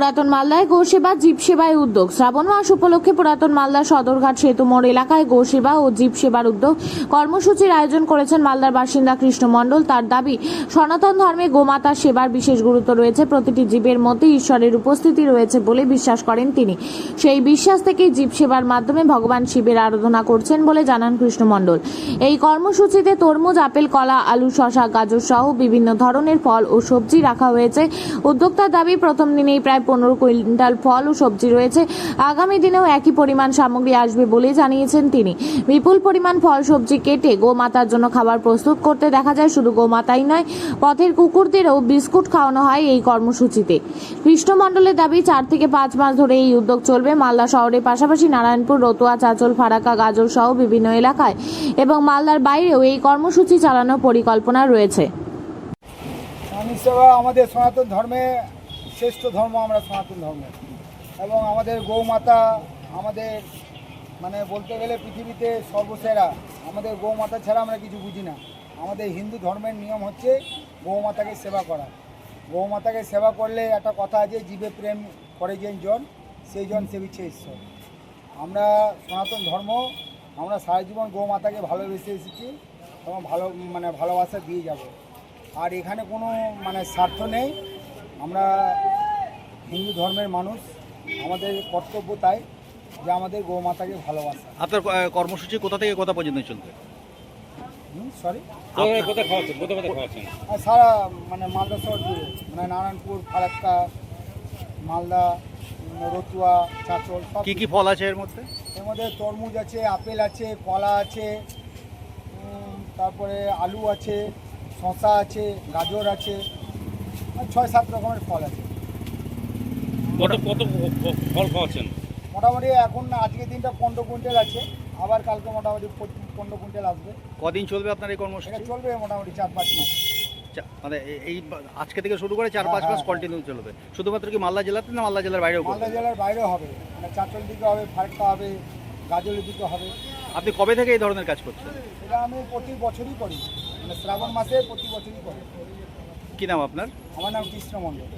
পুরাতন মালদায় গোসেবা জীব সেবায় উদ্যোগ। শ্রাবণ মাস উপলক্ষে পুরাতন মালদা সদরঘাট সেতু মোড় এলাকায় গোসেবা ও জীব সেবার উদ্যোগ কর্মসূচির আয়োজন করেছেন মালদার বাসিন্দা কৃষ্ণ মণ্ডল। তার দাবি, সনাতন ধর্মে গোমাতার সেবার বিশেষ গুরুত্ব রয়েছে। প্রতিটি জীবের মধ্যে ঈশ্বরের উপস্থিতি রয়েছে বলে বিশ্বাস করেন তিনি। সেই বিশ্বাস থেকেই জীব সেবার মাধ্যমে ভগবান শিবের আরাধনা করছেন বলে জানান কৃষ্ণ মণ্ডল। এই কর্মসূচিতে তরমুজ, আপেল, কলা, আলু, শসা, গাজর সহ বিভিন্ন ধরনের ফল ও সবজি রাখা হয়েছে। উদ্যোক্তার দাবি, প্রথম দিনেই প্রায় 15 কুইন্টাল ফল ও সবজি রয়েছে। আগামী দিনেও একই পরিমাণ সামগ্রী আসবে বলে জানিয়েছেন তিনি। বিপুল পরিমাণ ফল সবজি কেটে গোমাতার জন্য খাবার প্রস্তুত করতে দেখা যায়। শুধু গোমাতাই নয়, পথের কুকুরদেরও বিস্কুট খাওয়ানো হয় এই কর্মসূচিতে। কৃষ্ণ মণ্ডলের দাবি, 4 থেকে 5 মাস ধরে এই উদ্যোগ চলবে। মালদা শহরের পাশাপাশি নারায়ণপুর, রতুয়া, চাঁচল, ফারাক্কা, গাজল সহ বিভিন্ন এলাকায় এবং মালদার বাইরেও এই কর্মসূচি চালানোর পরিকল্পনা রয়েছে। স্বামী সেবা আমাদের সনাতন ধর্মে শ্রেষ্ঠ ধর্ম, আমরা সনাতন ধর্ম, এবং আমাদের গৌমাতা আমাদের বলতে গেলে পৃথিবীতে সর্বসেরা। আমাদের গৌমাতা ছাড়া আমরা কিছু বুঝি না। আমাদের হিন্দু ধর্মের নিয়ম হচ্ছে গৌমাতাকে সেবা করা। গৌমাতাকে সেবা করলে একটা কথা আছে, জীবে প্রেম করে যে জন, সেই জন সেবিছে ঈশ্বর। আমরা সনাতন ধর্ম, আমরা সারা জীবন গৌমাতাকে ভালোবেসে এসেছি এবং ভালোবাসা দিয়ে যাব। আর এখানে কোনো স্বার্থ নেই। আমরা হিন্দু ধর্মের মানুষ, আমাদের কর্তব্য তাই যে আমাদের গৌমাতাকে ভালোবাসা। আপনার কর্মসূচি কোথা থেকে কোথা পর্যন্ত চলবে? সরি, কোথায় খাওয়াচ্ছেন? সারা মালদা শহর জুড়ে, নারায়ণপুর, ফারাক্কা, মালদা, রতুয়া, চাঁচল, সব। কি ফল আছে এর মধ্যে? এর মধ্যে তরমুজ আছে, আপেল আছে, কলা আছে, তারপরে আলু আছে, শসা আছে, গাজর আছে, 6-7 রকমের ফল আছে। কত ফল খাওয়াচ্ছেন? মোটামুটি এখন আজকের দিনটা 15 কুইন্টাল আছে, আবার কালকে মোটামুটি 15 কুইন্টাল আসবে। কদিন চলবে আপনার এই কর্মসূচি? এটা চলবে মোটামুটি 4-5 মাস। এই আজকে থেকে শুরু করে 4-5 মাস কন্টিনিউ চলবে। শুধুমাত্র কি মালদা জেলাতে, না মালদা জেলার বাইরেও? মালদা জেলার বাইরেও হবে, চাঁচল দিকে হবে, ফারাক্কা হবে, গাজলের দিকে হবে। আপনি কবে থেকে এই ধরনের কাজ করছেন? এটা আমি প্রতি বছরই করি, শ্রাবণ মাসে প্রতি বছরই করি। কি নাম আপনার? আমার নাম কৃষ্ণ মণ্ডল।